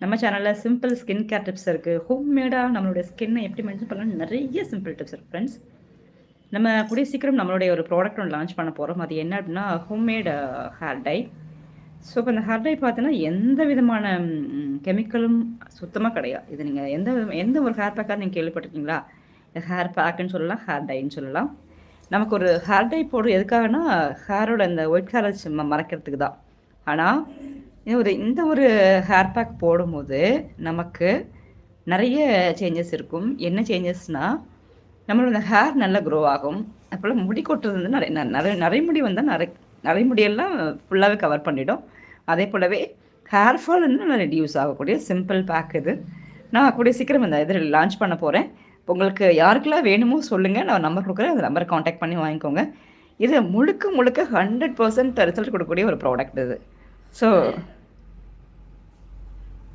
நம்ம சேனலில் simple skin care tips இருக்குது. ஹோம்மேடாக நம்மளுடைய ஸ்கின்னை எப்படி மெயின்டைன் பண்ணலாம் நிறைய சிம்பிள் டிப்ஸ் இருக்குது ஃப்ரெண்ட்ஸ். நம்ம கூடிய சீக்கிரம் நம்மளுடைய ஒரு ப்ராடக்ட் ஒன்று லான்ச் பண்ண போகிறோம். அது என்ன அப்படின்னா ஹோம்மேட் ஹேர் டை. ஸோ இப்போ இந்த ஹேர் டை பார்த்தீங்கன்னா எந்த விதமான கெமிக்கலும் சுத்தமாக கிடையாது. இது நீங்கள் எந்த ஒரு ஹேர் பேக்காக நீங்கள் கேள்விப்பட்டிருக்கீங்களா? ஹேர் பேக்குன்னு சொல்லலாம், ஹேர் டைன்னு சொல்லலாம். நமக்கு ஒரு ஹேர் டை போடுறது எதுக்காகனா ஹேரோட இந்த ஒயிட் ஹேரை மறைக்கிறதுக்கு தான். ஆனால் இந்த ஒரு ஹேர் பேக் போடும்போது நமக்கு நிறைய சேஞ்சஸ் இருக்கும். என்ன சேஞ்சஸ்னால் நம்மளோட ஹேர் நல்லா க்ரோ ஆகும். அப்போல்லாம் முடி கொட்டுறது வந்து நிறைய முடி வந்தால் நிறைய முடியெல்லாம் ஃபுல்லாகவே கவர் பண்ணிவிடும். அதே போலவே ஹேர் ஃபால் வந்து நல்லா ரெடியூஸ் ஆகக்கூடிய சிம்பிள் பேக் இது. நான் கூடிய சீக்கிரம் இந்த இதில் லான்ச் பண்ண போகிறேன். உங்களுக்கு யாருக்கெல்லாம் வேணுமோ சொல்லுங்கள், நான் நம்பர் கொடுக்குறேன். அந்த நம்பரை காண்டாக்ட் பண்ணி வாங்கிக்கோங்க. இது முழுக்க 100% ரிசல்ட் கொடுக்கக்கூடிய ஒரு ப்ராடக்ட் இது. ஸோ